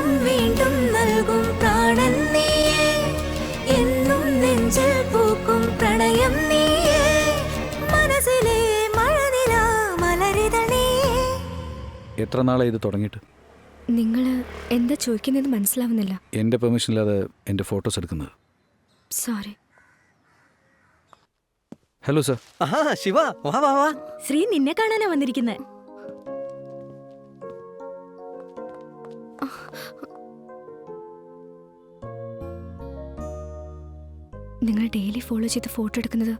വീണ്ടും വീണ്ടും നൽകും പ്രാണൻ നീയേ, എന്നും നെഞ്ചിൽ പൂക്കും പ്രണയം നീയേ, മനസ്സിലെ മഴനില മലരിതൾ നീയേ. എത്ര നാളായി ഇത് തുടങ്ങിയിട്ട്? നിങ്ങൾ എന്താ ചോദിക്കുന്നത് മനസ്സിലാവുന്നില്ല. എൻ്റെ പെർമിഷൻ ഇല്ലാതെ എൻ്റെ ഫോട്ടോസ് എടുക്കുന്നത്. സോറി. Hello sir. ശിവ, വാ വാ വാ. ശ്രീ നിന്നെ കാണാനാ വന്നിരിക്കുന്നത്. നിങ്ങൾ ഡെയിലി ഫോളോ ചെയ്ത് ഫോട്ടോ എടുക്കുന്നത്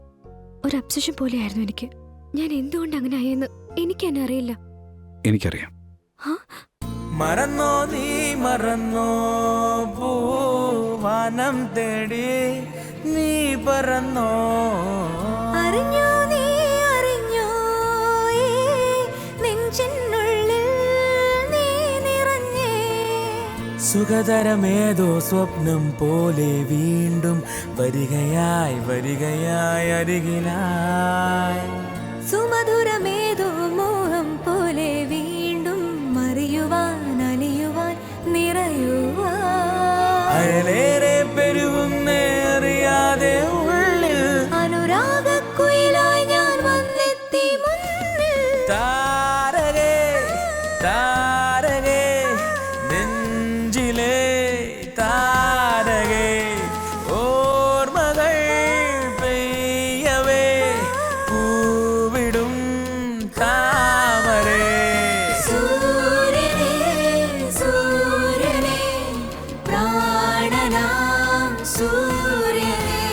ഒരു അബ്സഷൻ പോലെയായിരുന്നു എനിക്ക്. ഞാൻ എന്തുകൊണ്ട് അങ്ങനെ ആയെന്ന് എനിക്ക് തന്നെ അറിയില്ല. എനിക്കറിയാം. മറന്നോ നീ മറന്നോ, പൂവാനം തേടി നീ പറന്നോ. അറിഞ്ഞോ നീ അറിഞ്ഞോ, ഈ നെഞ്ചിനുള്ളിൽ നീ നിറഞ്ഞേ. സുഖതരമേതോ സ്വപ്നം പോലെ വീണ്ടും വരികയായി വരികയായി അരികിലായി. സുമധുരമേതോ മോഹം പോലെ വീണ്ടും മറിയുവാൻ അലിയുവാൻ നിറയുവാൻ. അയലേറെ പെരുകുന്നേ അറിയാതെ ഉള്ളിൽ അനുരാഗക്കുയിലായി ഞാൻ വന്നെത്തി മുന്നിൽ. താരകേ താരകേ നെഞ്ചിലെ താരകേ, ഓർമ്മകൾ പെയ്യവേ പൂവിടും താമരേ. സൂര്യനേ സൂര്യനേ പ്രാണനാം സൂര്യനേ,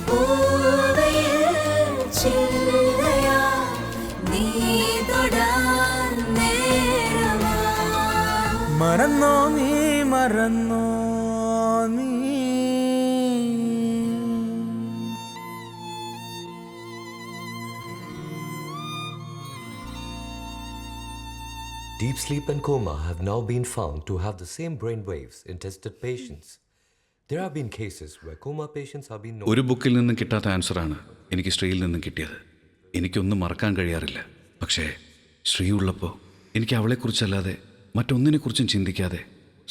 പൂവയിൽ ചില്ലയാ നീ തൊടാൻ നേരമാ. മറന്നോ നീ മറന്നോ നീ. Deep sleep and coma have now been found to have the same brain waves in tested patients. There have been cases where coma patients have been ഒരു ബുക്കിൽ നിന്നും കിട്ടാത്ത ആൻസറാണ് എനിക്ക് ശ്രീയിൽ നിന്നും കിട്ടിയത്. എനിക്കൊന്നും മറക്കാൻ കഴിയാറില്ല. പക്ഷേ ശ്രീ ഉള്ളപ്പോൾ എനിക്ക് അവളെക്കുറിച്ചല്ലാതെ മറ്റൊന്നിനെക്കുറിച്ചും ചിന്തിക്കാതെ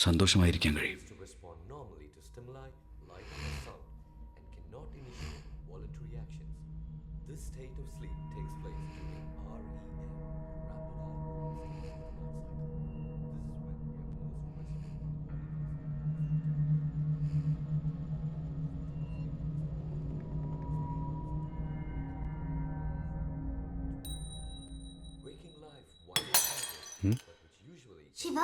സന്തോഷമായിരിക്കാൻ കഴിയും. to respond normally to stimuli, light and sound, and cannot initiate voluntary actions. This state of sleep takes place during REM, rapid eye movement stage of the night cycle. This is when we are most rested. Waking life while but which usually Shiva,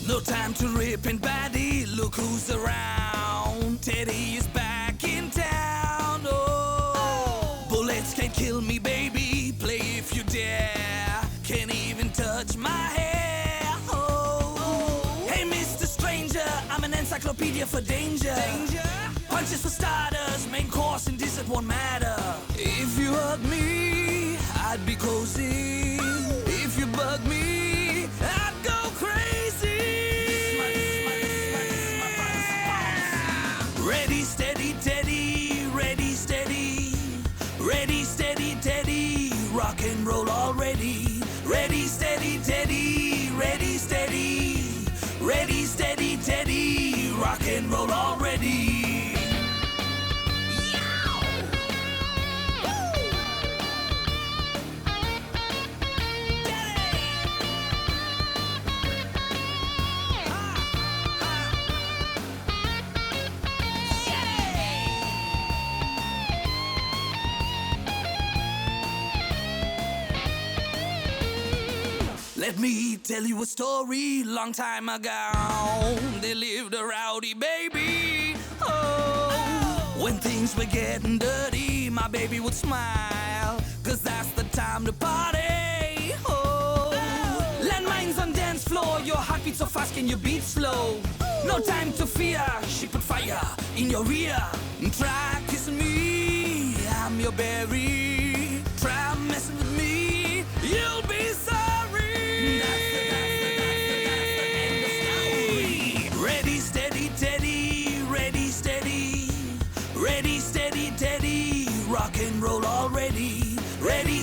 No time to rip and baddie, look who's around. Teddy is back in town. Oh, bullets can't kill me, baby. Play if you dare. Can't even touch my hair. Oh, hey, Mr. Stranger, I'm an encyclopedia for danger. Punches for starters, main course and dessert won't matter. If you hug me, I'd be cozy. If you bug me, I'd go crazy. Ready, steady, Teddy. Ready, steady. Ready, steady, Teddy. Rock and roll already. Ready, steady, Teddy. Ready, steady. Ready, steady, Teddy. Rock and roll already. Let me tell you a story. Long time ago, there lived a rowdy baby. Oh, when things were getting dirty, my baby would smile, 'cause that's the time to party. Oh, landmines on dance floor, your heart beats so fast, can you beat slow? No time to fear, she put fire in your ear. Try kissing me, I'm your berry. Try messing with me, you'll be sorry. Ready, steady, Teddy. Ready, steady, Teddy. rock and roll already. Ready,